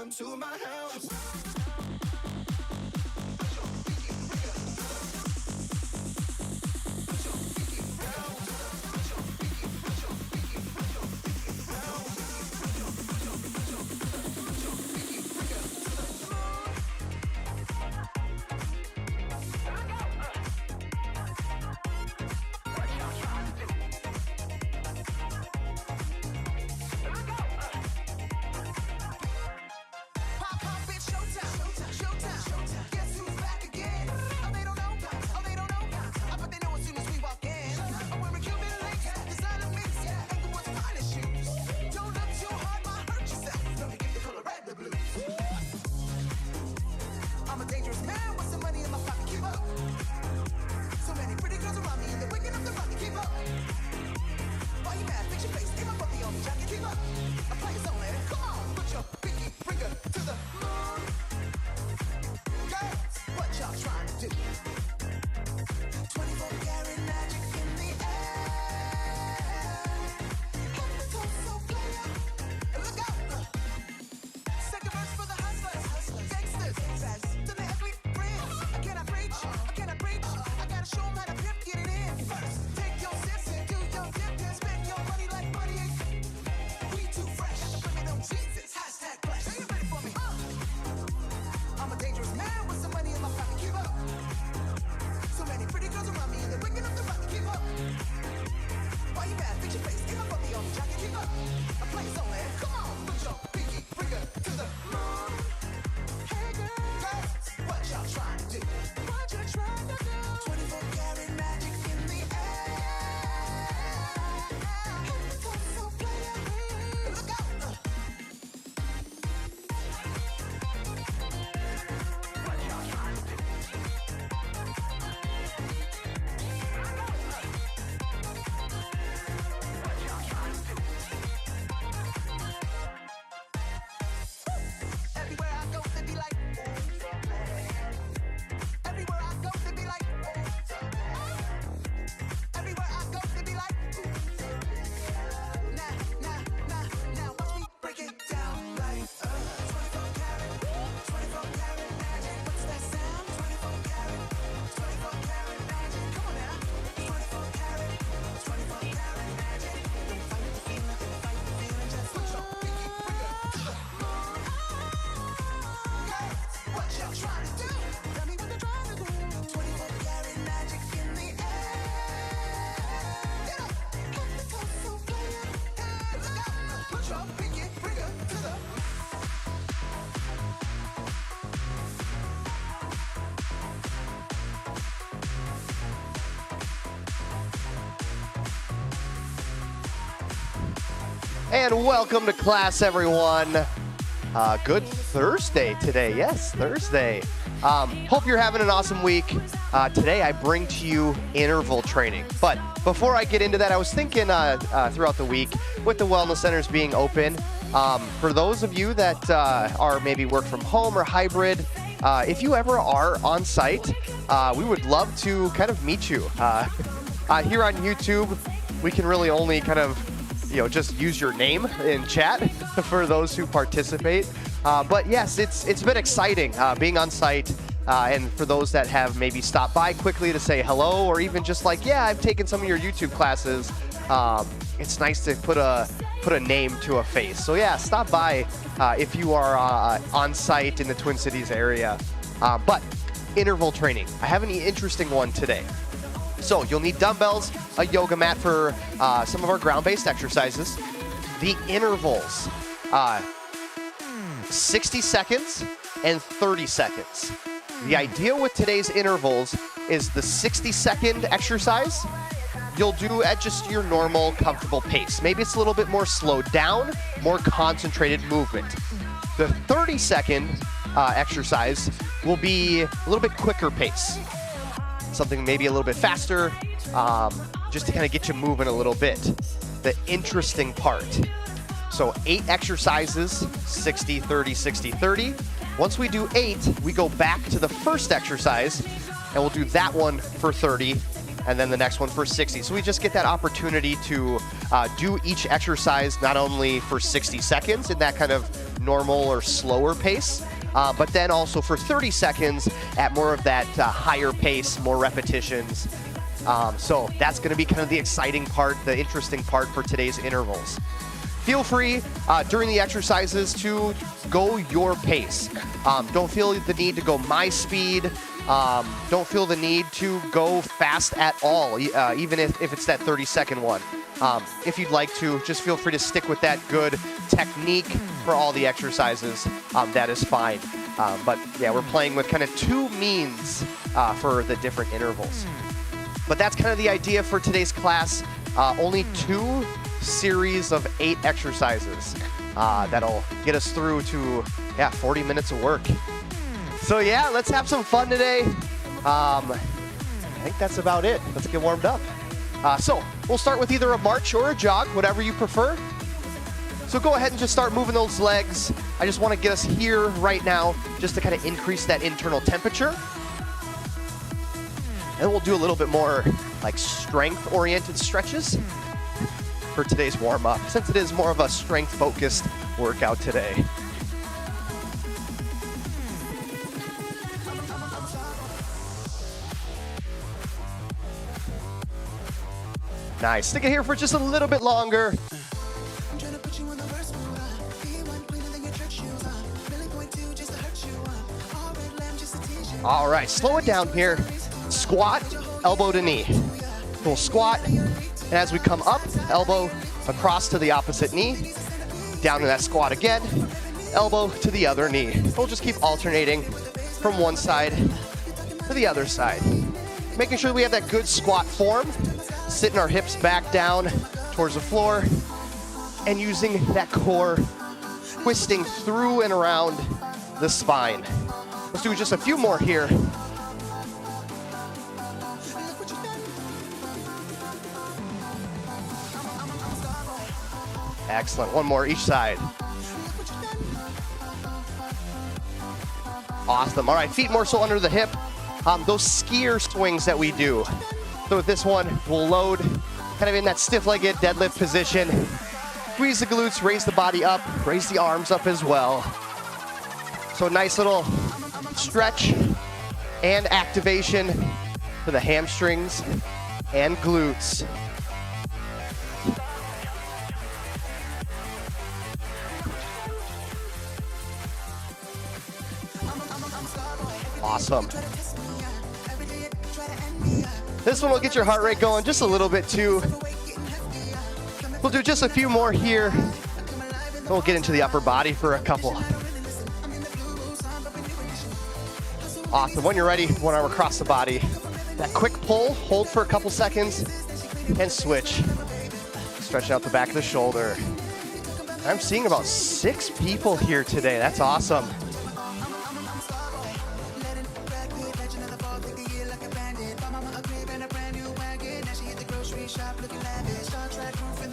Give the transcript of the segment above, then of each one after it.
Welcome to my house. And welcome to class, everyone. Good Thursday today. Yes, Thursday. Hope you're having an awesome week. Today I bring to you interval training. But before I get into that, I was thinking throughout the week, with the wellness centers being open, for those of you that are maybe work from home or hybrid, if you ever are on site, we would love to kind of meet you. Here on YouTube, we can really only kind of just use your name in chat for those who participate. But yes, it's been exciting being on site, and for those that have maybe stopped by quickly to say hello, or even just like, yeah, I've taken some of your YouTube classes. It's nice to put a name to a face. So yeah, stop by if you are on site in the Twin Cities area. But interval training, I have an interesting one today. So you'll need dumbbells, a yoga mat for some of our ground-based exercises. The intervals, 60 seconds and 30 seconds. The idea with today's intervals is the 60-second exercise you'll do at just your normal, comfortable pace. Maybe it's a little bit more slowed down, more concentrated movement. The 30-second exercise will be a little bit quicker pace. Something maybe a little bit faster, just to kind of get you moving a little bit. The interesting part. So 8 exercises, 60, 30, 60, 30. Once we do 8, we go back to the first exercise, and we'll do that one for 30. and then the next one for 60. So we just get that opportunity to do each exercise not only for 60 seconds in that kind of normal or slower pace, but then also for 30 seconds at more of that higher pace, more repetitions. So that's going to be kind of the exciting part, the interesting part for today's intervals. Feel free during the exercises to go your pace. Don't feel the need to go my speed. Don't feel the need to go fast at all, even if it's that 30-second one. If you'd like to, just feel free to stick with that good technique for all the exercises. That is fine. But yeah, we're playing with kind of two means for the different intervals. But that's kind of the idea for today's class. Only 2 series of 8 exercises that'll get us through to 40 minutes of work. So yeah, let's have some fun today. I think that's about it. Let's get warmed up. So we'll start with either a march or a jog, whatever you prefer. So go ahead and just start moving those legs. I just want to get us here right now just to kind of increase that internal temperature. And we'll do a little bit more like strength-oriented stretches for today's warm-up, since it is more of a strength-focused workout today. Nice. Stick it here for just a little bit longer. All right, slow it down here. Squat, elbow to knee. We'll squat, and as we come up, elbow across to the opposite knee, down to that squat again, elbow to the other knee. We'll just keep alternating from one side to the other side. Making sure we have that good squat form, sitting our hips back down towards the floor, and using that core, twisting through and around the spine. Let's do just a few more here. Excellent. One more each side. Awesome. All right, feet more so under the hip. Those skier swings that we do. So with this one, we'll load kind of in that stiff-legged deadlift position. Squeeze the glutes, raise the body up, raise the arms up as well. So nice little stretch and activation for the hamstrings and glutes. Awesome. This one will get your heart rate going just a little bit too. We'll do just a few more here. Then we'll get into the upper body for a couple. Awesome. When you're ready, one arm across the body. That quick pull, hold for a couple seconds, and switch. Stretch out the back of the shoulder. I'm seeing about 6 people here today. That's awesome.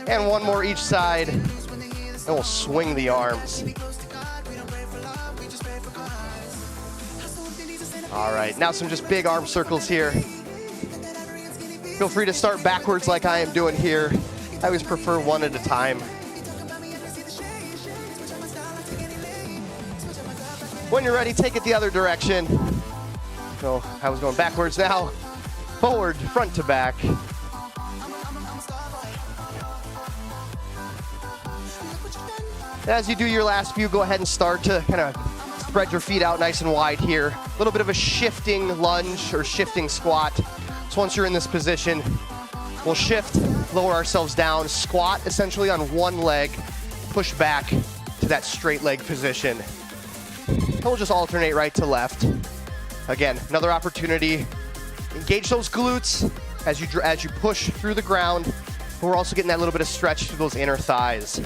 And one more each side, and we'll swing the arms. All right, now some just big arm circles here. Feel free to start backwards like I am doing here. I always prefer one at a time. When you're ready, take it the other direction. So I was going backwards now. Forward, front to back. As you do your last few, go ahead and start to kind of spread your feet out nice and wide here. A little bit of a shifting lunge or shifting squat. So once you're in this position, we'll shift, lower ourselves down, squat essentially on one leg, push back to that straight leg position. And we'll just alternate right to left. Again, another opportunity. Engage those glutes as you push through the ground. But we're also getting that little bit of stretch through those inner thighs.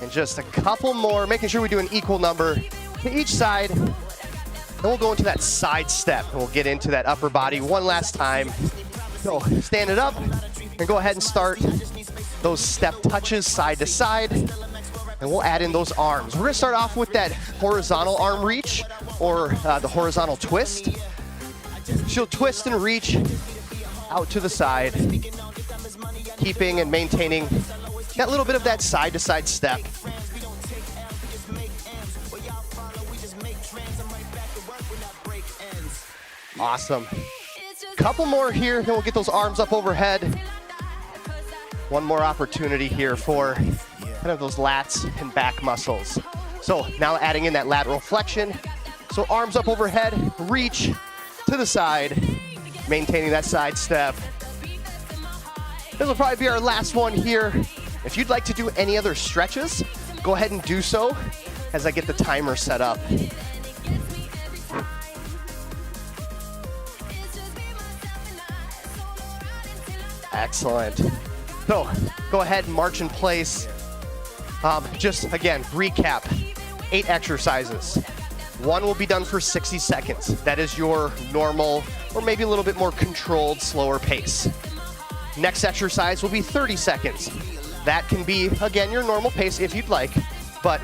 And just a couple more, making sure we do an equal number to each side. And we'll go into that side step. And we'll get into that upper body one last time. So stand it up and go ahead and start those step touches side to side. And we'll add in those arms. We're gonna start off with that horizontal arm reach, or the horizontal twist. She'll twist and reach out to the side, keeping and maintaining that little bit of that side-to-side step. Awesome. Couple more here, then we'll get those arms up overhead. One more opportunity here for kind of those lats and back muscles. So now adding in that lateral flexion. So arms up overhead, reach to the side, maintaining that side step. This will probably be our last one here. If you'd like to do any other stretches, go ahead and do so as I get the timer set up. Excellent. So go ahead and march in place. Just again, recap, 8 exercises. One will be done for 60 seconds. That is your normal, or maybe a little bit more controlled, slower pace. Next exercise will be 30 seconds. That can be, again, your normal pace if you'd like, but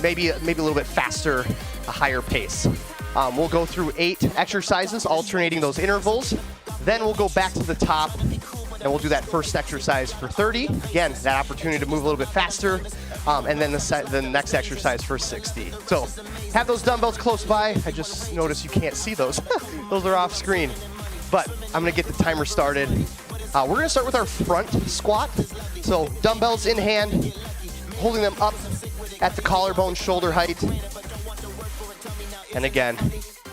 maybe a little bit faster, a higher pace. We'll go through 8 exercises, alternating those intervals. Then we'll go back to the top, and we'll do that first exercise for 30. Again, that opportunity to move a little bit faster, and then the next exercise for 60. So have those dumbbells close by. I just noticed you can't see those. Those are off screen. But I'm gonna get the timer started. We're gonna start with our front squat. So dumbbells in hand, holding them up at the collarbone, shoulder height. And again,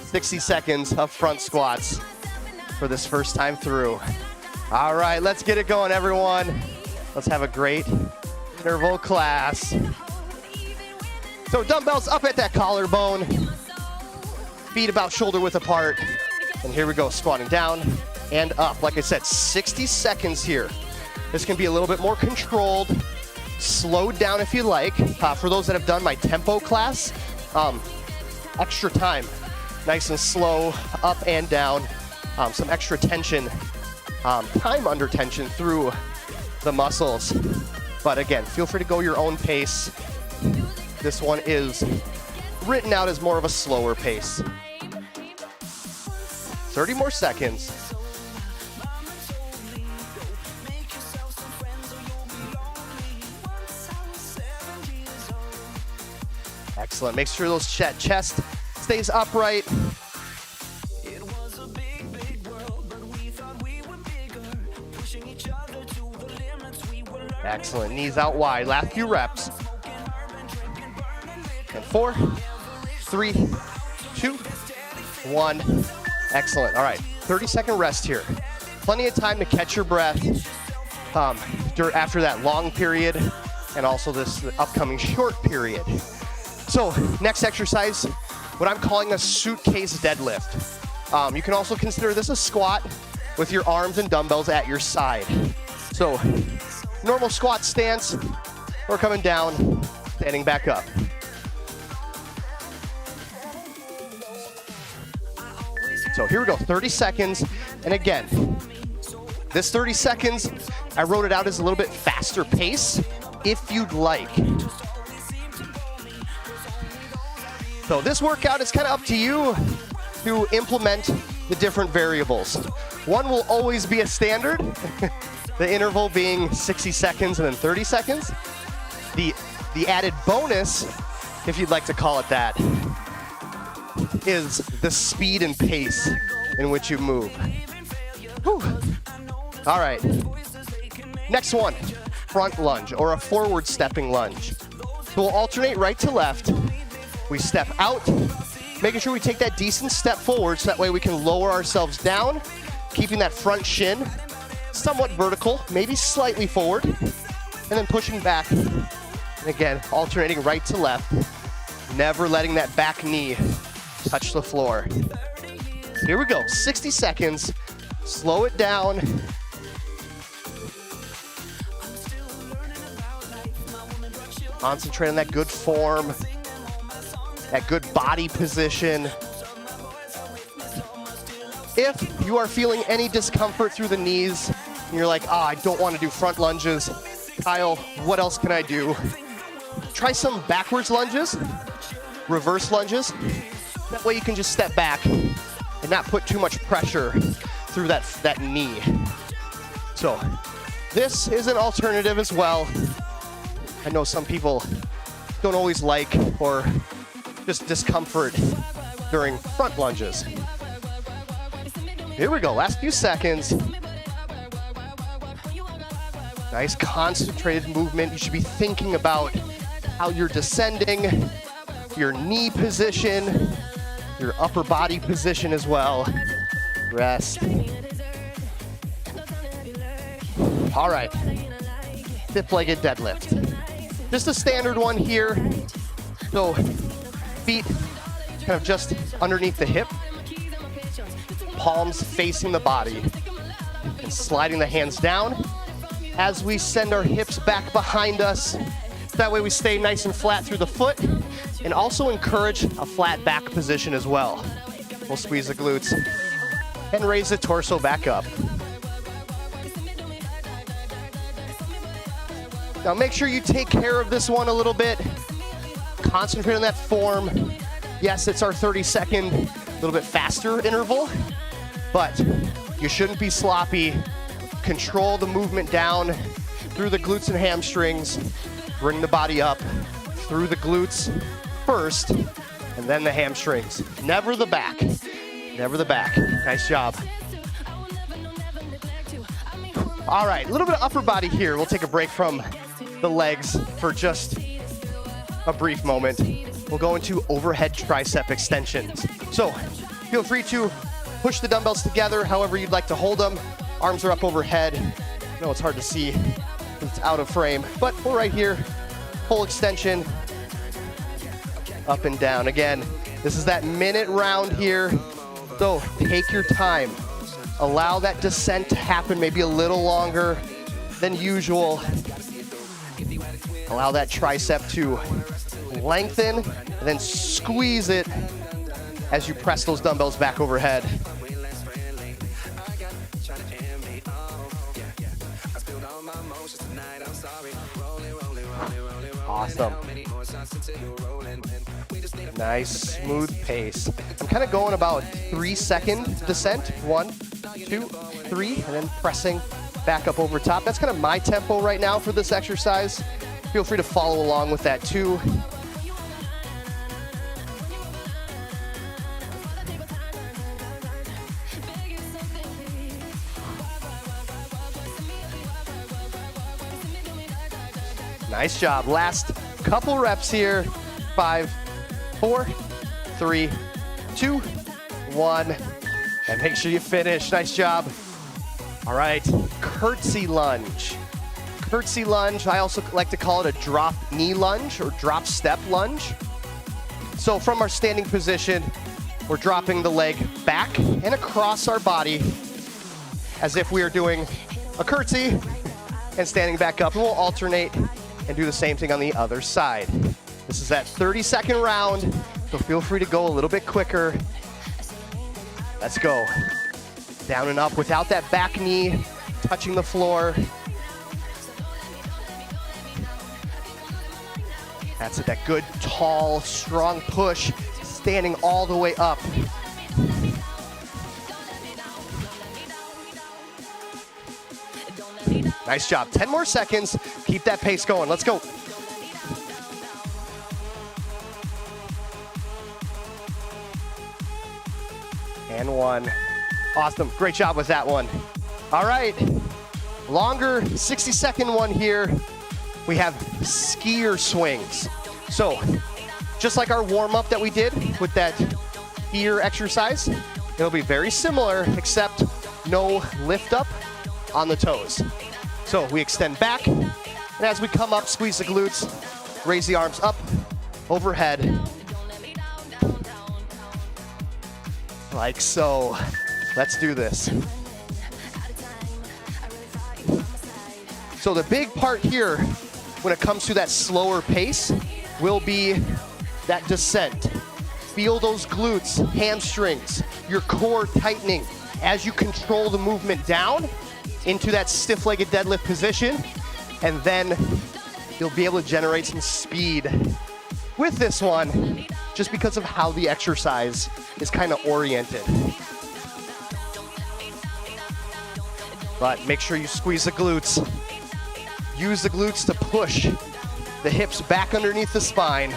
60 seconds of front squats for this first time through. All right, let's get it going, everyone. Let's have a great interval class. So dumbbells up at that collarbone, feet about shoulder width apart. And here we go, squatting down and up. Like I said, 60 seconds here. This can be a little bit more controlled, slowed down if you like. For those that have done my tempo class, extra time, nice and slow, up and down, some extra tension, time under tension through the muscles. But again, feel free to go your own pace. This one is written out as more of a slower pace. 30 more seconds. Excellent. Make sure those chest stays upright. Excellent. Knees out wide. Last few reps. And 4, 3, 2, 1. Excellent. All right. 30-second rest here. Plenty of time to catch your breath after that long period and also this upcoming short period. So next exercise, what I'm calling a suitcase deadlift. You can also consider this a squat with your arms and dumbbells at your side. So normal squat stance, or coming down, standing back up. So here we go, 30 seconds. And again, this 30 seconds, I wrote it out as a little bit faster pace if you'd like. So this workout is kind of up to you to implement the different variables. One will always be a standard, the interval being 60 seconds and then 30 seconds. The added bonus, if you'd like to call it that, is the speed and pace in which you move. Whew. All right, next one, front lunge or a forward stepping lunge. So we'll alternate right to left. We step out, making sure we take that decent step forward so that way we can lower ourselves down, keeping that front shin somewhat vertical, maybe slightly forward, and then pushing back. And again, alternating right to left, never letting that back knee touch the floor. Here we go, 60 seconds, slow it down. Concentrate on that good form, that good body position. If you are feeling any discomfort through the knees, and you're like, I don't want to do front lunges, Kyle, what else can I do? try some backwards lunges, reverse lunges. That way you can just step back and not put too much pressure through that knee. So this is an alternative as well. I know some people don't always like or just discomfort during front lunges. Here we go, last few seconds. Nice concentrated movement. You should be thinking about how you're descending, your knee position, your upper body position as well. Rest. All right, stiff-legged deadlift. Just a standard one here. So feet kind of just underneath the hip, palms facing the body, and sliding the hands down as we send our hips back behind us. That way we stay nice and flat through the foot, and also encourage a flat back position as well. We'll squeeze the glutes and raise the torso back up. Now make sure you take care of this one a little bit. Concentrate on that form. Yes, it's our 30-second, a little bit faster interval, but you shouldn't be sloppy. Control the movement down through the glutes and hamstrings. Bring the body up through the glutes first, and then the hamstrings. Never the back. Never the back. Nice job. All right, a little bit of upper body here. We'll take a break from the legs for just a brief moment. We'll go into overhead tricep extensions. So feel free to push the dumbbells together however you'd like to hold them. Arms are up overhead. I know it's hard to see, it's out of frame, but we're right here. Full extension, up and down. Again, this is that minute round here. So take your time. Allow that descent to happen maybe a little longer than usual. Allow that tricep to lengthen, and then squeeze it as you press those dumbbells back overhead. Awesome. Nice, smooth pace. I'm kind of going about 3-second descent. 1, 2, 3, and then pressing back up over top. That's kind of my tempo right now for this exercise. Feel free to follow along with that too. Nice job. Last couple reps here. 5, 4, 3, 2, 1. And make sure you finish. Nice job. All right, curtsy lunge. Curtsy lunge, I also like to call it a drop knee lunge or drop step lunge. So from our standing position, we're dropping the leg back and across our body as if we are doing a curtsy and standing back up. And we'll alternate and do the same thing on the other side. This is that 30-second round, so feel free to go a little bit quicker. Let's go. Down and up without that back knee touching the floor. That's it, that good, tall, strong push, standing all the way up. Nice job. 10 more seconds. Keep that pace going. Let's go. And 1. Awesome. Great job with that one. All right. Longer 60-second one here. We have skier swings. So just like our warm-up that we did with that skier exercise, it'll be very similar except no lift up on the toes. So we extend back, and as we come up, squeeze the glutes, raise the arms up, overhead, like so. Let's do this. So the big part here, when it comes to that slower pace, will be that descent. Feel those glutes, hamstrings, your core tightening as you control the movement down into that stiff-legged deadlift position, and then you'll be able to generate some speed with this one just because of how the exercise is kind of oriented. But make sure you squeeze the glutes. Use the glutes to push the hips back underneath the spine.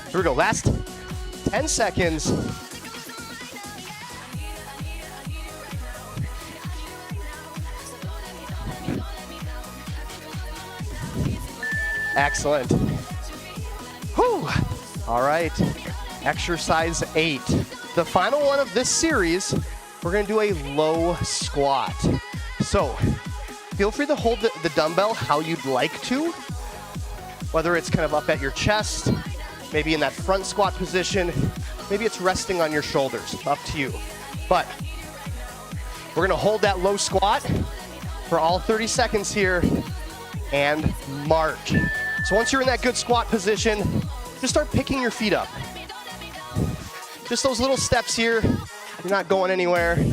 Here we go, last 10 seconds. Excellent. Whew. All right, exercise 8. The final one of this series, we're gonna do a low squat. So feel free to hold the dumbbell how you'd like to, whether it's kind of up at your chest, maybe in that front squat position, maybe it's resting on your shoulders, up to you. But we're gonna hold that low squat for all 30 seconds here and march. So once you're in that good squat position, just start picking your feet up. Just those little steps here, you're not going anywhere.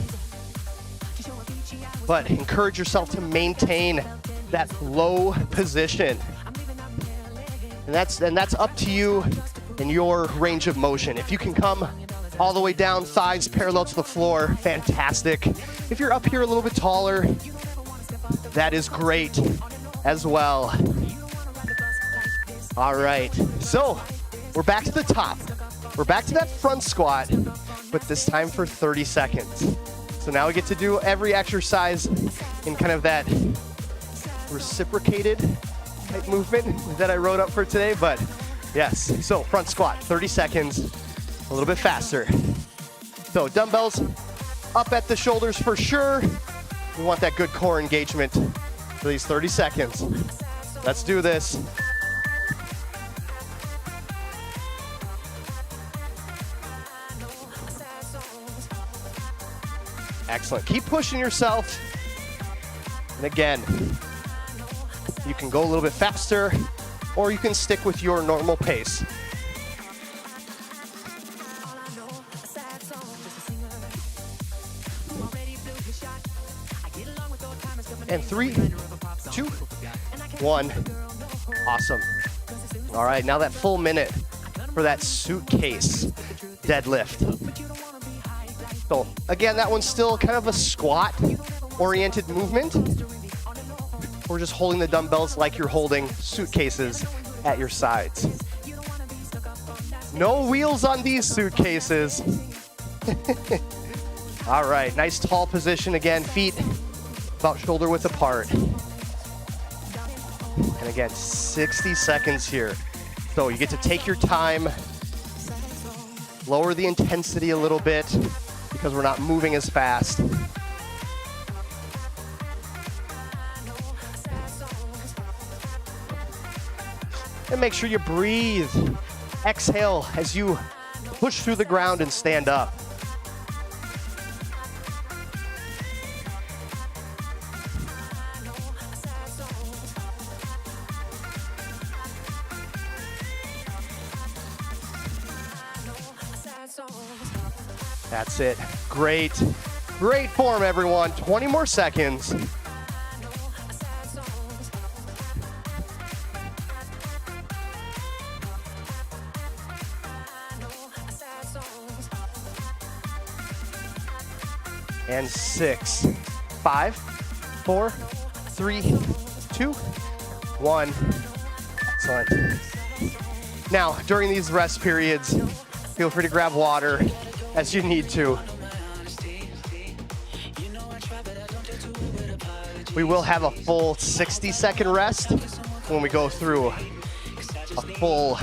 But encourage yourself to maintain that low position. And that's up to you and your range of motion. If you can come all the way down, thighs parallel to the floor, fantastic. If you're up here a little bit taller, that is great as well. All right, so we're back to the top. We're back to that front squat, but this time for 30 seconds. So now we get to do every exercise in kind of that reciprocated type movement that I wrote up for today, but yes. So front squat, 30 seconds, a little bit faster. So dumbbells up at the shoulders for sure. We want that good core engagement for these 30 seconds. Let's do this. Excellent. Keep pushing yourself. And again, you can go a little bit faster, or you can stick with your normal pace. And 3, 2, 1. Awesome. All right, now that full minute for that suitcase deadlift. So again, that one's still kind of a squat-oriented movement. We're just holding the dumbbells like you're holding suitcases at your sides. No wheels on these suitcases. All right, nice tall position again, feet about shoulder width apart. And again, 60 seconds here. So you get to take your time, lower the intensity a little bit because we're not moving as fast. And make sure you breathe. Exhale as you push through the ground and stand up. That's it. Great. Great form, everyone. 20 more seconds. And 6, 5, 4, 3, 2, 1. Excellent. Now, during these rest periods, feel free to grab water as you need to. We will have a full 60-second rest when we go through a full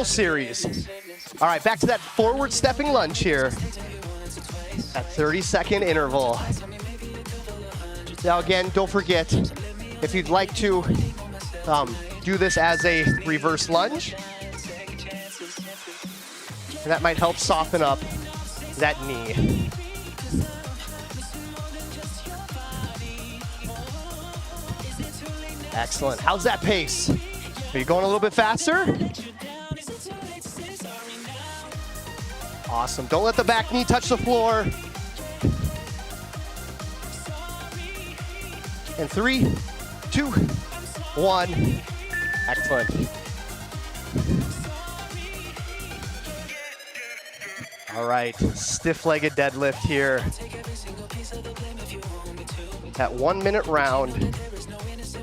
series. All right, back to that forward stepping lunge here. That 30-second interval. Now again, don't forget, if you'd like to do this as a reverse lunge, and that might help soften up that knee. Excellent. How's that pace? Are you going a little bit faster? Awesome. Don't let the back knee touch the floor. And 3, 2, 1. Excellent. All right, stiff-legged deadlift here. That 1 minute round,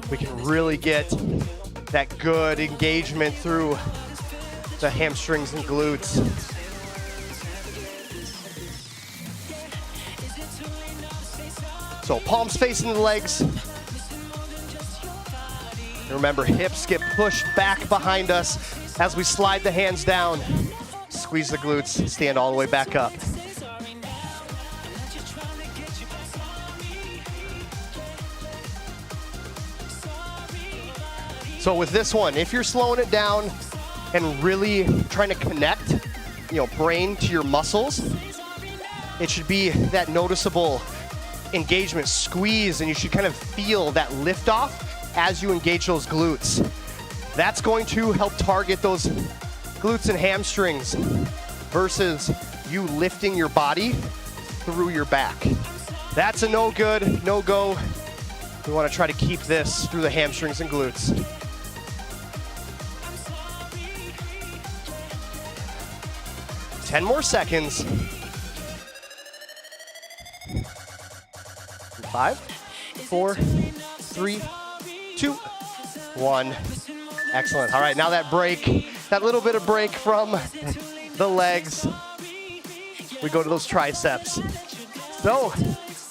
we can really get that good engagement through the hamstrings and glutes. So palms facing the legs. And remember, hips get pushed back behind us as we slide the hands down. Squeeze the glutes, stand all the way back up. So with this one, if you're slowing it down and really trying to connect, brain to your muscles, it should be that noticeable engagement, squeeze, and you should kind of feel that lift off as you engage those glutes. That's going to help target those glutes and hamstrings versus you lifting your body through your back. That's a no good, no go. We want to try to keep this through the hamstrings and glutes. Ten more seconds. 5, 4, 3, 2, 1. Excellent. All right, now that break, that little bit of break from the legs, we go to those triceps. So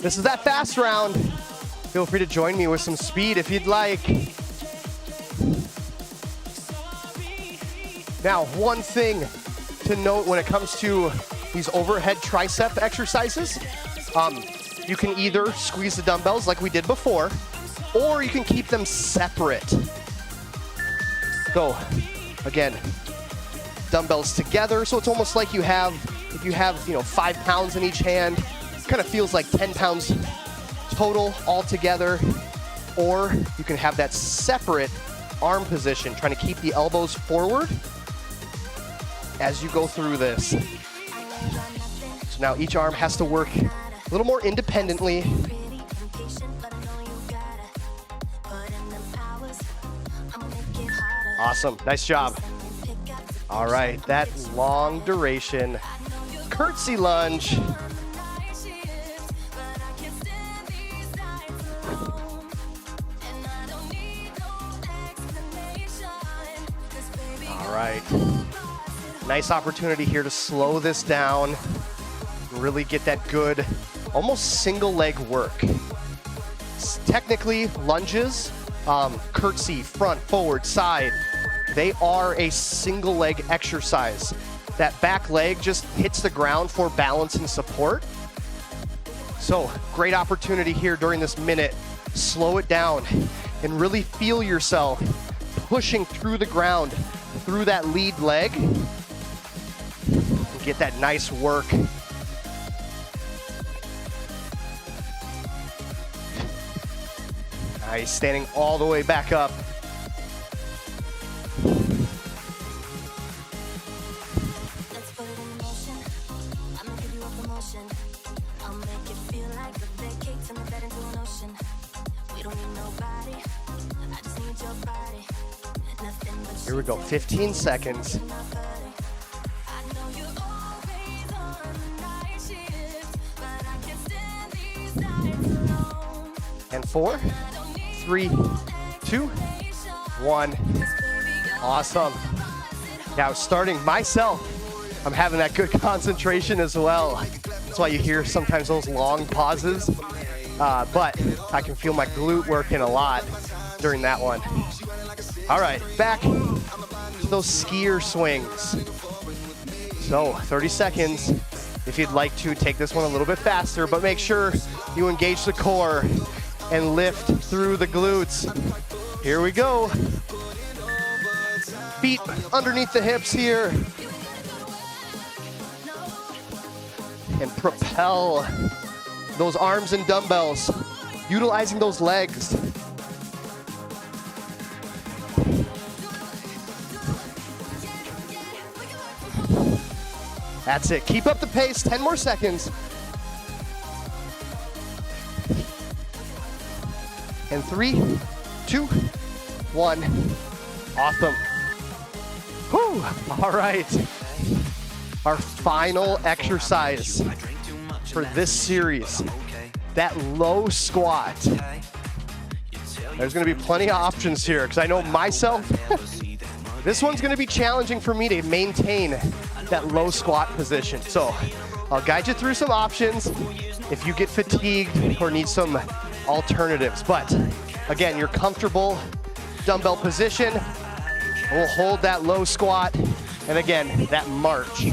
this is that fast round. Feel free to join me with some speed if you'd like. Now, one thing to note when it comes to these overhead tricep exercises, you can either squeeze the dumbbells like we did before, or you can keep them separate. So again, dumbbells together, so it's almost like if you have 5 pounds in each hand, it kind of feels like 10 pounds total all together. Or you can have that separate arm position, trying to keep the elbows forward as you go through this. So now each arm has to work a little more independently. Awesome, nice job. All right, that long duration curtsy lunge. All right, nice opportunity here to slow this down, really get that good, almost single leg work. Technically, lunges, curtsy, front, forward, side, they are a single leg exercise. That back leg just hits the ground for balance and support. So great opportunity here during this minute. Slow it down and really feel yourself pushing through the ground, through that lead leg. Get that nice work. Nice, standing all the way back up. Here we go, 15 seconds. And 4, 3, 2, 1. Awesome. Now starting myself, I'm having that good concentration as well. That's why you hear sometimes those long pauses. But I can feel my glute working a lot during that one. All right, back to those skier swings. So 30 seconds. If you'd like to take this one a little bit faster, but make sure you engage the core and lift through the glutes. Here we go. Feet underneath the hips here. And propel those arms and dumbbells, utilizing those legs. That's it. Keep up the pace. 10 more seconds. And 3, 2, 1. Awesome. Whew. All right. Our final exercise for this series, that low squat. There's going to be plenty of options here because I know myself, this one's going to be challenging for me to maintain that low squat position. So I'll guide you through some options if you get fatigued or need some alternatives. But again, you're comfortable dumbbell position. We'll hold that low squat. And again, that march.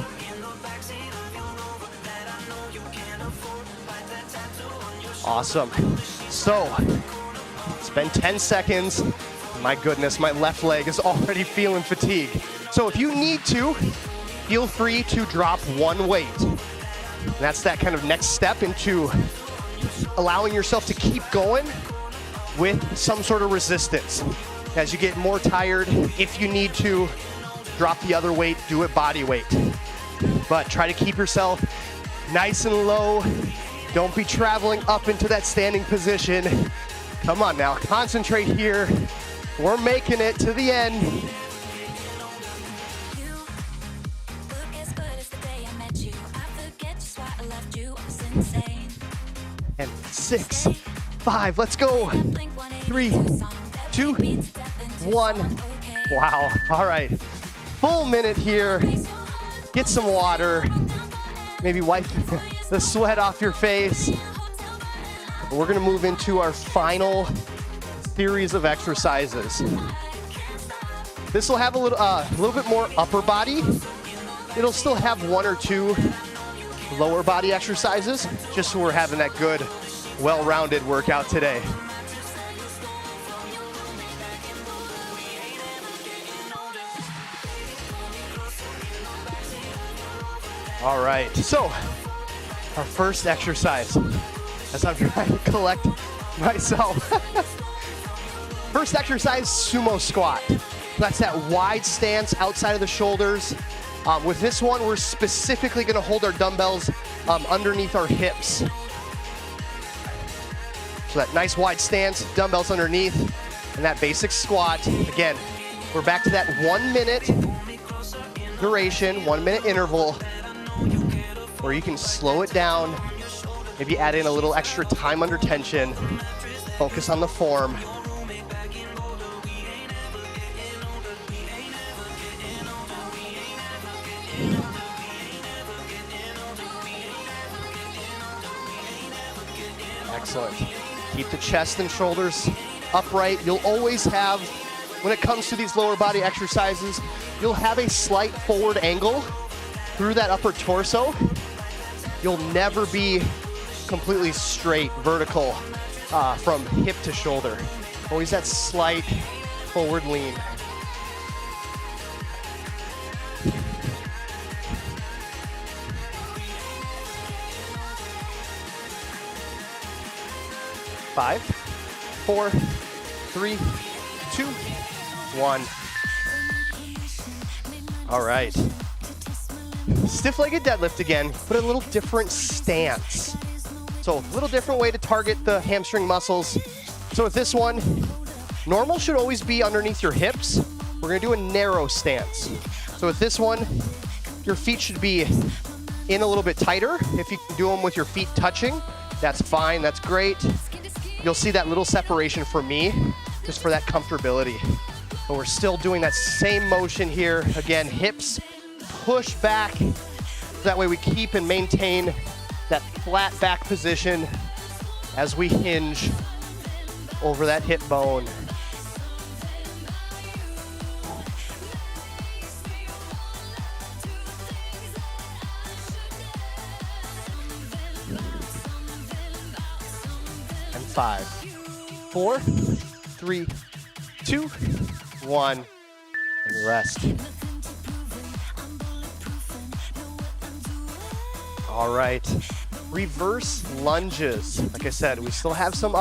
Awesome. So it's been 10 seconds. My goodness, my left leg is already feeling fatigue. So if you need to, feel free to drop one weight. And that's that kind of next step into allowing yourself to keep going with some sort of resistance. As you get more tired, if you need to, drop the other weight, do it body weight. But try to keep yourself nice and low. Don't be traveling up into that standing position. Come on now, concentrate here. We're making it to the end. And 6, 5, let's go. 3, 2, 1. Wow, all right. Full minute here. Get some water. Maybe wipe the sweat off your face. We're gonna move into our final series of exercises. This will have a little bit more upper body. It'll still have 1 or 2 lower body exercises, just so we're having that good, well-rounded workout today. All right, so our first exercise, as I'm trying to collect myself. First exercise, sumo squat. That's that wide stance outside of the shoulders. With this one, we're specifically gonna hold our dumbbells underneath our hips. So that nice wide stance, dumbbells underneath, and that basic squat. Again, we're back to that 1 minute duration, 1 minute interval, where you can slow it down, maybe add in a little extra time under tension, focus on the form. Excellent. Keep the chest and shoulders upright. You'll always have, when it comes to these lower body exercises, you'll have a slight forward angle through that upper torso. You'll never be completely straight, vertical, from hip to shoulder. Always that slight forward lean. Five, 4, 3, 2, 1. All right. Stiff-legged deadlift again, but a little different stance. So a little different way to target the hamstring muscles. So with this one, normal should always be underneath your hips. We're gonna do a narrow stance. So with this one, your feet should be in a little bit tighter. If you can do them with your feet touching, that's fine, that's great. You'll see that little separation for me, just for that comfortability. But we're still doing that same motion here. Again, hips push back. That way we keep and maintain that flat back position as we hinge over that hip bone. And 5, 4, 3, 2, 1, and rest. All right, reverse lunges. Like I said, we still have some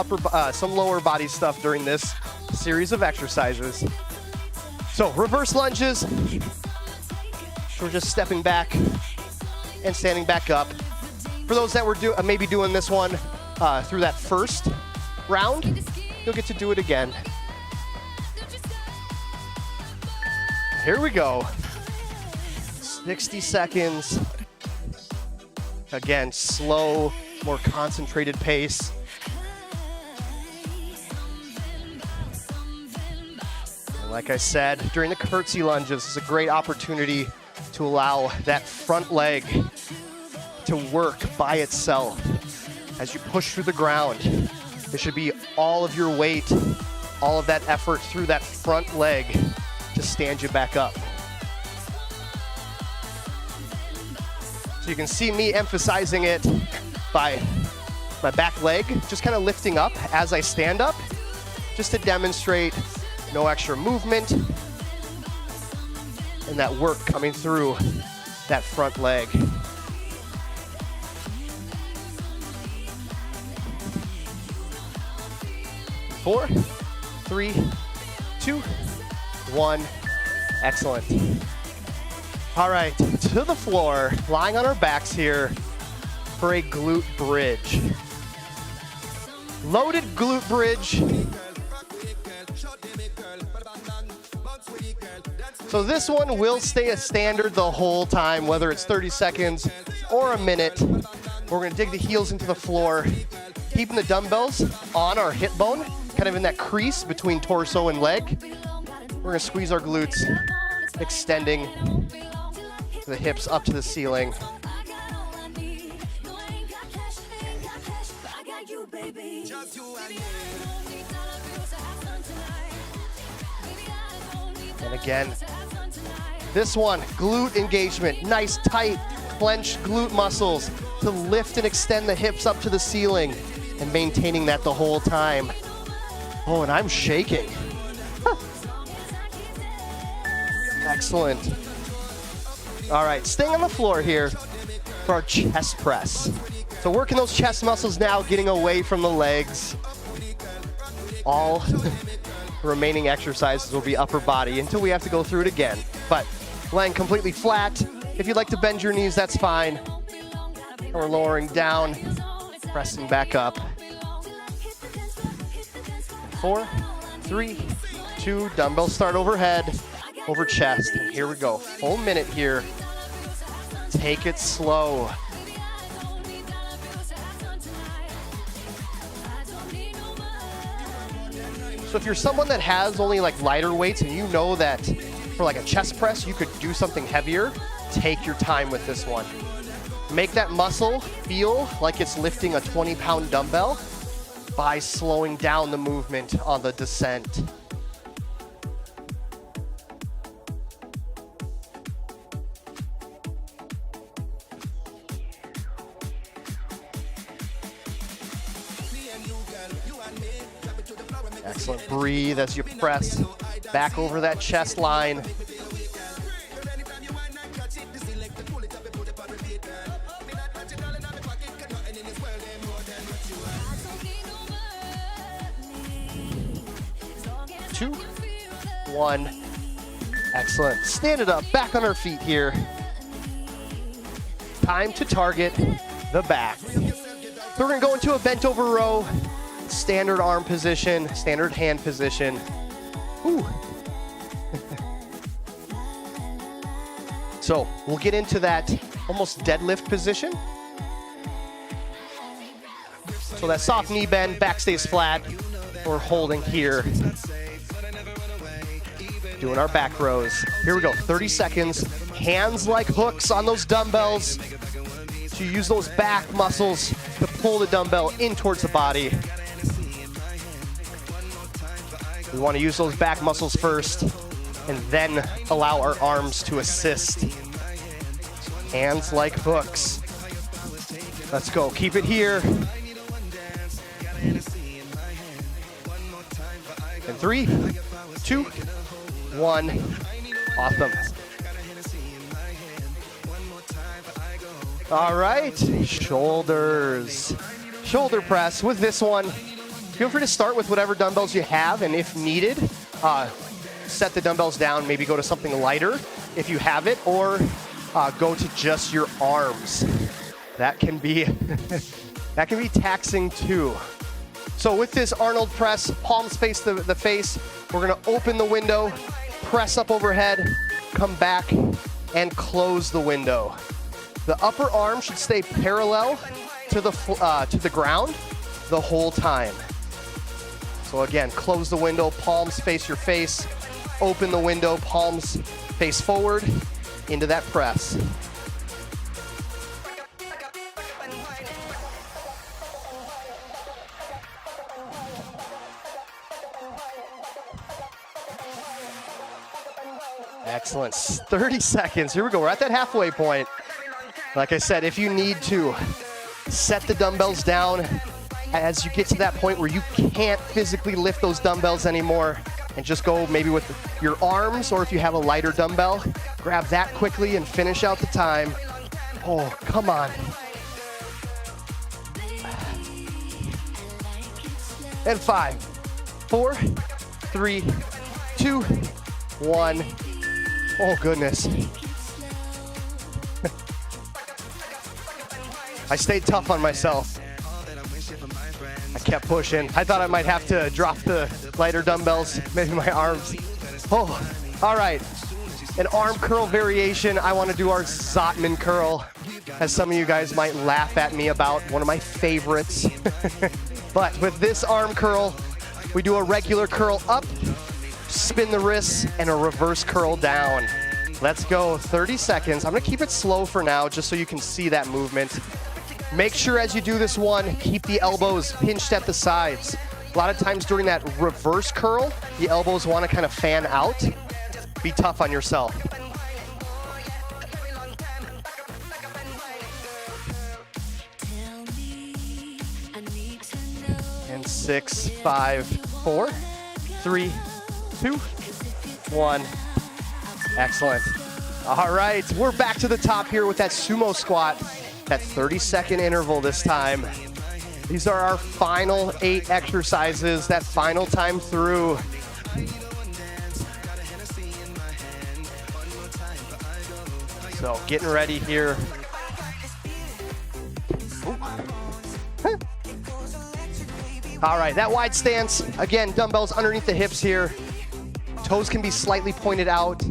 some lower body stuff during this series of exercises. So reverse lunges, we're just stepping back and standing back up. For those that were maybe doing this one through that first round, you'll get to do it again. Here we go. 60 seconds. Again, slow, more concentrated pace. And like I said, during the curtsy lunges, this is a great opportunity to allow that front leg to work by itself. As you push through the ground, it should be all of your weight, all of that effort through that front leg to stand you back up. So you can see me emphasizing it by my back leg, just kind of lifting up as I stand up, just to demonstrate no extra movement and that work coming through that front leg. Four, three, two, one. Excellent. All right, to the floor, lying on our backs here for a glute bridge. Loaded glute bridge. So this one will stay a standard the whole time, whether it's 30 seconds or a minute. We're gonna dig the heels into the floor, keeping the dumbbells on our hip bone, kind of in that crease between torso and leg. We're gonna squeeze our glutes, extending the hips up to the ceiling. And again, this one, glute engagement, nice tight clenched glute muscles to lift and extend the hips up to the ceiling and maintaining that the whole time. Oh, and I'm shaking. Excellent. All right, staying on the floor here for our chest press. So working those chest muscles now, getting away from the legs. All remaining exercises will be upper body until we have to go through it again. But laying completely flat. If you'd like to bend your knees, that's fine. And we're lowering down, pressing back up. 4, 3, 2, dumbbells start overhead, over chest. And here we go, full minute here. Take it slow. So if you're someone that has only like lighter weights and you know that for like a chest press, you could do something heavier, take your time with this one. Make that muscle feel like it's lifting a 20-pound dumbbell by slowing down the movement on the descent. Excellent. Breathe as you press back over that chest line. Two, one. Excellent. Stand it up, back on our feet here. Time to target the back. So we're gonna go into a bent over row. Standard arm position, standard hand position. Ooh. So we'll get into that almost deadlift position. So that soft knee bend, back stays flat. We're holding here. Doing our back rows. Here we go, 30 seconds. Hands like hooks on those dumbbells. So you use those back muscles to pull the dumbbell in towards the body. We want to use those back muscles first and then allow our arms to assist. Hands like hooks. Let's go, keep it here. And 3, 2, 1. Awesome. All right, shoulders. Shoulder press with this one. Feel free to start with whatever dumbbells you have, and if needed, set the dumbbells down, maybe go to something lighter if you have it, or go to just your arms. That can be that can be taxing too. So with this Arnold press, palms face the face, we're gonna open the window, press up overhead, come back, and close the window. The upper arm should stay parallel to the ground the whole time. So again, close the window, palms face your face, open the window, palms face forward into that press. Excellent, 30 seconds. Here we go, we're at that halfway point. Like I said, if you need to, set the dumbbells down as you get to that point where you can't physically lift those dumbbells anymore, and just go maybe with your arms, or if you have a lighter dumbbell, grab that quickly and finish out the time. Oh, come on. And 5, 4, 3, 2, 1. Oh, goodness. I stayed tough on myself. I kept pushing. I thought I might have to drop the lighter dumbbells, maybe my arms. Oh, all right. An arm curl variation. I want to do our Zotman curl, as some of you guys might laugh at me about, one of my favorites. But with this arm curl, we do a regular curl up, spin the wrists, and a reverse curl down. Let's go, 30 seconds. I'm gonna keep it slow for now, just so you can see that movement. Make sure as you do this one, keep the elbows pinched at the sides. A lot of times during that reverse curl, the elbows wanna kind of fan out. Be tough on yourself. And 6, 5, 4, 3, 2, 1. Excellent. All right, we're back to the top here with that sumo squat, that 30-second interval this time. These are our final 8 exercises, that final time through. So getting ready here. All right, that wide stance, again, dumbbells underneath the hips here. Toes can be slightly pointed out.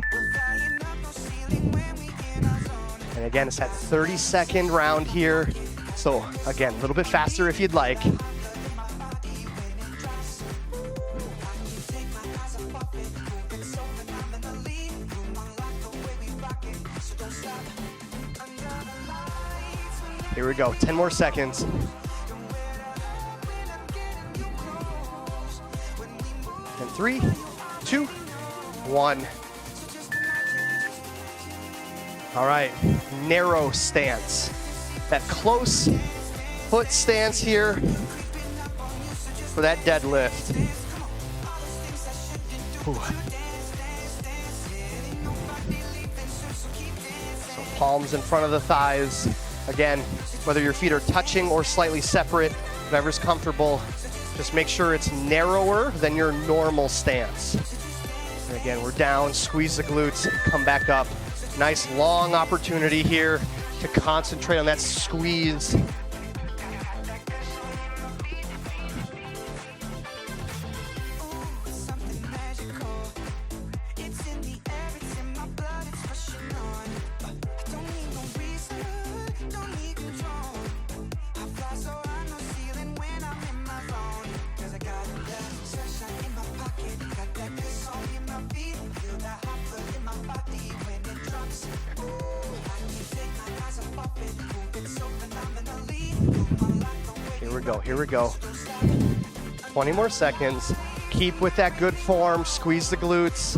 And again, it's that 30-second round here. So again, a little bit faster if you'd like. Here we go, 10 more seconds. And 3, 2, 1. All right, narrow stance. That close foot stance here for that deadlift. Ooh. So palms in front of the thighs. Again, whether your feet are touching or slightly separate, whatever's comfortable, just make sure it's narrower than your normal stance. And again, we're down, squeeze the glutes, come back up. Nice long opportunity here to concentrate on that squeeze. Here we go. 20 more seconds. Keep with that good form. Squeeze the glutes.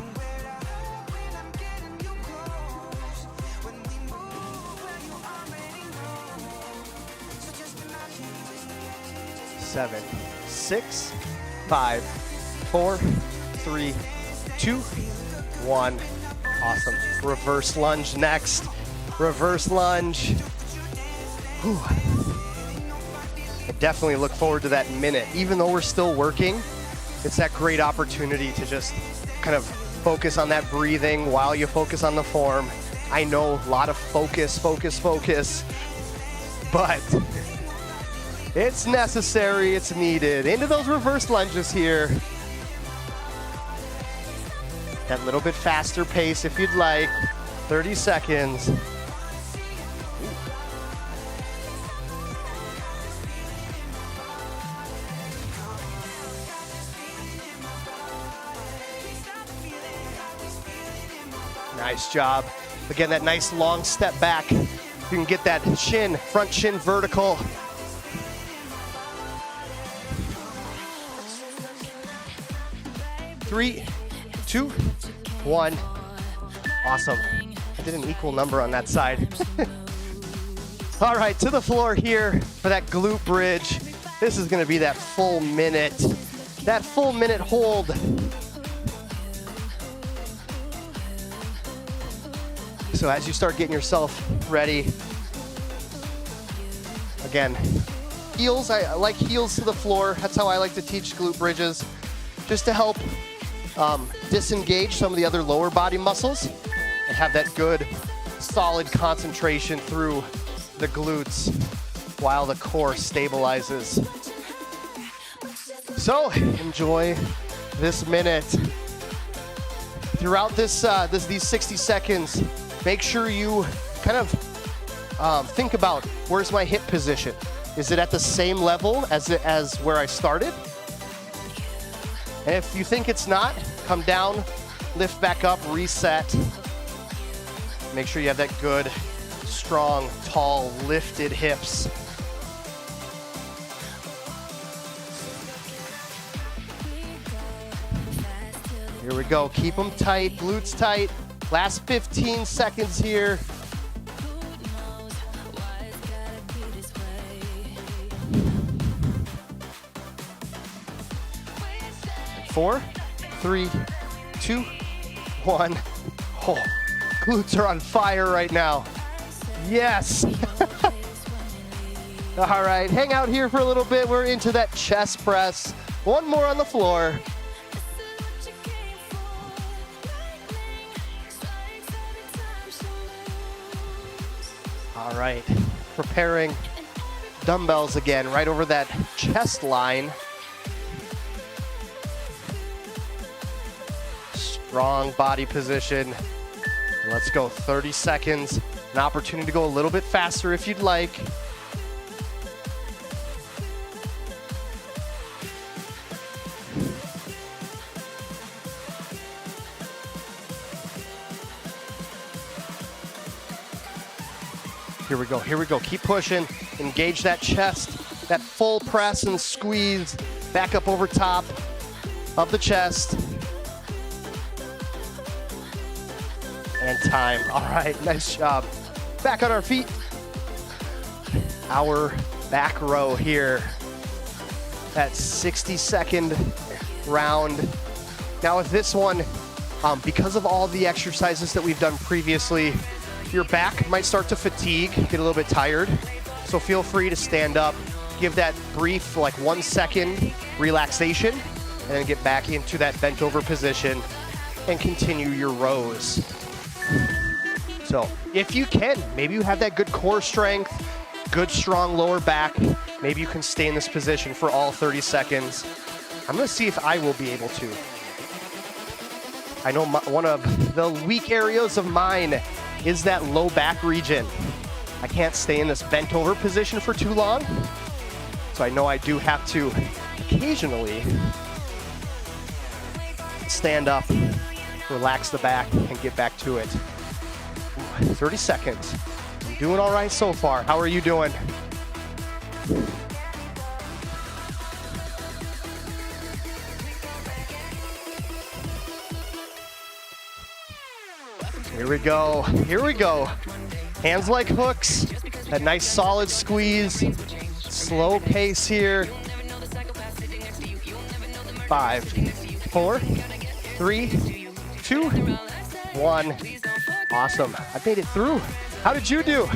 Seven, 6, 5, 4, 3, 2, 1. Awesome. Reverse lunge next. Reverse lunge. Whew. I definitely look forward to that minute. Even though we're still working, it's that great opportunity to just kind of focus on that breathing while you focus on the form. I know, a lot of focus, but it's necessary, it's needed. Into those reverse lunges here. That little bit faster pace if you'd like. 30 seconds. Nice job. Again, that nice long step back. You can get that chin, front chin vertical. Three, 2, 1. Awesome. I did an equal number on that side. All right, to the floor here for that glute bridge. This is going to be that full minute. That full minute hold. So as you start getting yourself ready, again, heels, I like heels to the floor. That's how I like to teach glute bridges, just to help disengage some of the other lower body muscles and have that good, solid concentration through the glutes while the core stabilizes. So enjoy this minute. Throughout these 60 seconds, make sure you kind of think about, where's my hip position? Is it at the same level as where I started? And if you think it's not, come down, lift back up, reset. Make sure you have that good, strong, tall, lifted hips. Here we go, keep them tight, glutes tight. Last 15 seconds here. 4, 3, 2, 1. Oh, glutes are on fire right now. Yes. All right, hang out here for a little bit. We're into that chest press. One more on the floor. All right, preparing dumbbells again, right over that chest line. Strong body position. Let's go, 30 seconds. An opportunity to go a little bit faster if you'd like. Here we go, here we go. Keep pushing. Engage that chest, that full press and squeeze back up over top of the chest. And time. All right, nice job. Back on our feet. Our back row here. That 60-second round. Now with this one, because of all the exercises that we've done previously, your back might start to fatigue, get a little bit tired. So feel free to stand up, give that brief, like 1 second relaxation, and then get back into that bent over position and continue your rows. So if you can, maybe you have that good core strength, good strong lower back, maybe you can stay in this position for all 30 seconds. I'm gonna see if I will be able to. I know one of the weak areas of mine is that low back region. I can't stay in this bent over position for too long. So I know I do have to occasionally stand up, relax the back, and get back to it. 30 seconds. I'm doing all right so far. How are you doing? Here we go, here we go. Hands like hooks, that nice solid squeeze. Slow pace here. 5, 4, 3, 2, 1. Awesome, I made it through. How did you do?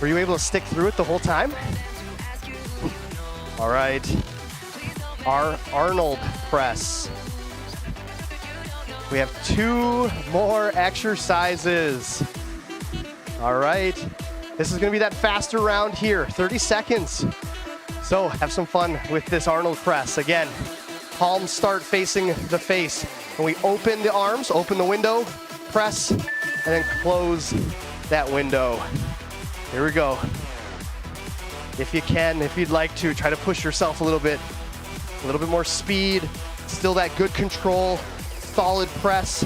Were you able to stick through it the whole time? All right, our Arnold press. We have 2 more exercises. All right. This is gonna be that faster round here, 30 seconds. So have some fun with this Arnold press. Again, palms start facing the face. And we open the arms, open the window, press, and then close that window. Here we go. If you can, if you'd like to, try to push yourself a little bit more speed, still that good control, solid press.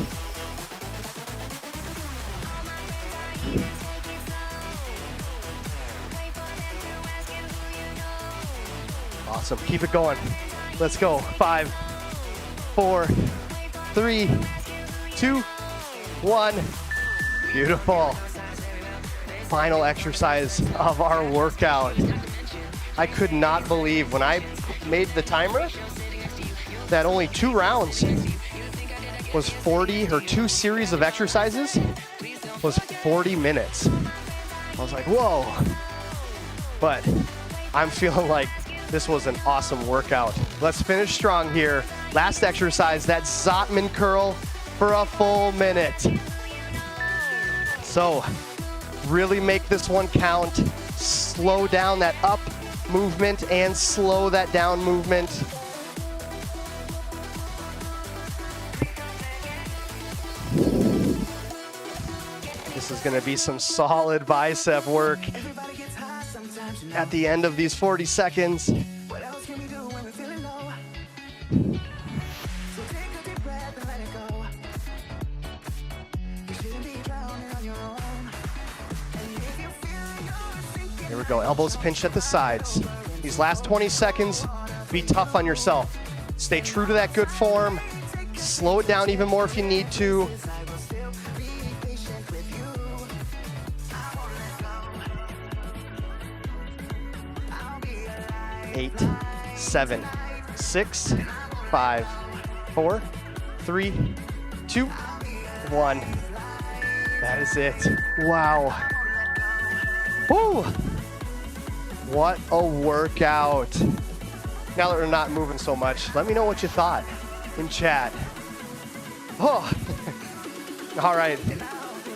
Awesome, keep it going. Let's go. 5, 4, 3, 2, 1. Beautiful. Final exercise of our workout. I could not believe when I made the timer that only 2 rounds was 40, or 2 series of exercises was 40 minutes. I was like, whoa. But I'm feeling like this was an awesome workout. Let's finish strong here. Last exercise, that Zottman curl for a full minute. So really make this one count. Slow down that up movement and slow that down movement. This is gonna be some solid bicep work at the end of these 40 seconds. Here we go, elbows pinched at the sides. These last 20 seconds, be tough on yourself. Stay true to that good form. Slow it down even more if you need to. Eight, 7, 6, 5, 4, 3, 2, 1. That is it. Wow. Woo! What a workout. Now that we're not moving so much, let me know what you thought in chat. Oh, all right.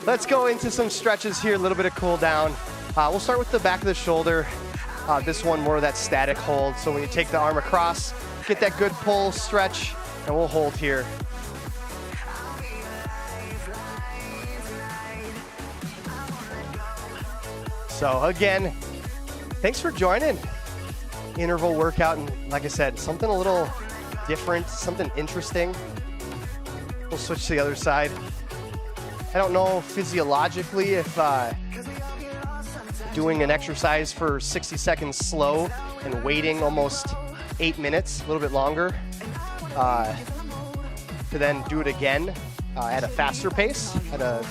Let's go into some stretches here, a little bit of cool down. We'll start with the back of the shoulder. This one more of that static hold. So when you take the arm across, get that good pull, stretch, and we'll hold here. So again, thanks for joining. Interval workout, and like I said, something a little different, something interesting. We'll switch to the other side. I don't know physiologically if doing an exercise for 60 seconds slow and waiting almost 8 minutes, a little bit longer, to then do it again at a faster pace, at a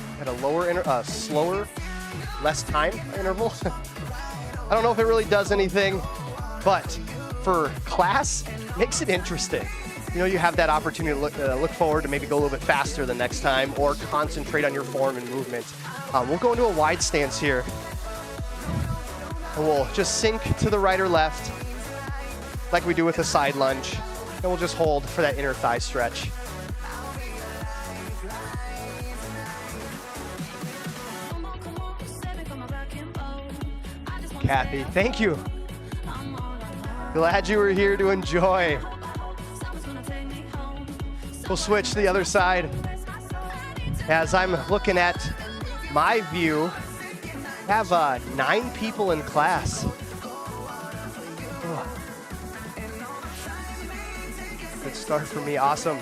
lower, slower, less time interval. I don't know if it really does anything, but for class, makes it interesting. You know, you have that opportunity to look forward to maybe go a little bit faster the next time or concentrate on your form and movement. We'll go into a wide stance here. And we'll just sink to the right or left like we do with a side lunge. And we'll just hold for that inner thigh stretch. Kathy, thank you. Glad you were here to enjoy. We'll switch to the other side. As I'm looking at my view, I have 9 people in class. Good start for me, awesome.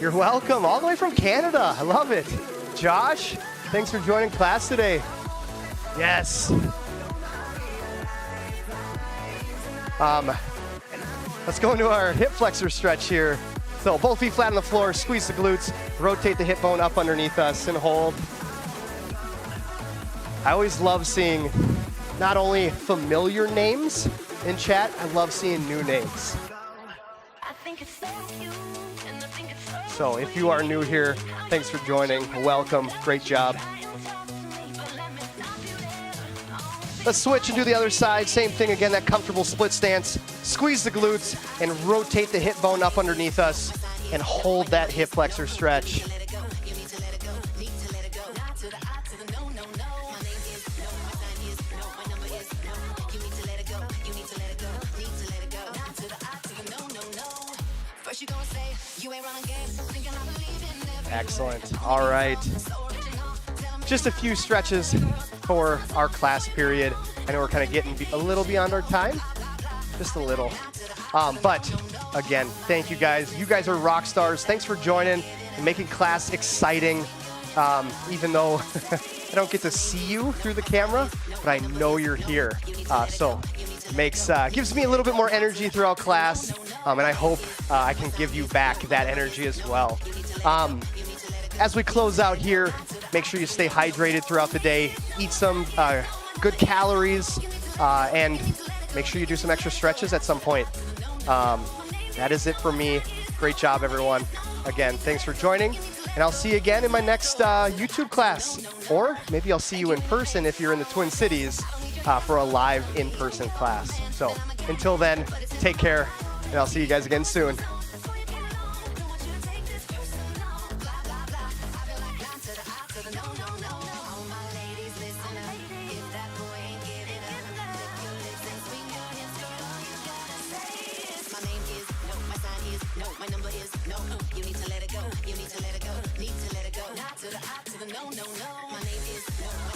You're welcome, all the way from Canada, I love it. Josh, thanks for joining class today. Yes. Let's go into our hip flexor stretch here. So both feet flat on the floor, squeeze the glutes, rotate the hip bone up underneath us and hold. I always love seeing not only familiar names in chat, I love seeing new names. So if you are new here, thanks for joining, welcome, great job. Let's switch and do the other side. Same thing again, that comfortable split stance. Squeeze the glutes and rotate the hip bone up underneath us and hold that hip flexor stretch. Excellent. All right. Just a few stretches for our class period. I know we're kind of getting a little beyond our time, just a little. But again, thank you guys. You guys are rock stars. Thanks for joining and making class exciting. Even though I don't get to see you through the camera, but I know you're here. So gives me a little bit more energy throughout class, and I hope I can give you back that energy as well. As we close out here, make sure you stay hydrated throughout the day, eat some good calories, and make sure you do some extra stretches at some point. That is it for me. Great job, everyone. Again, thanks for joining, and I'll see you again in my next YouTube class, or maybe I'll see you in person if you're in the Twin Cities for a live in-person class. So until then, take care, and I'll see you guys again soon. My number is no. You need to let it go. You need to let it go. Need to let it go. To the no. My name is no.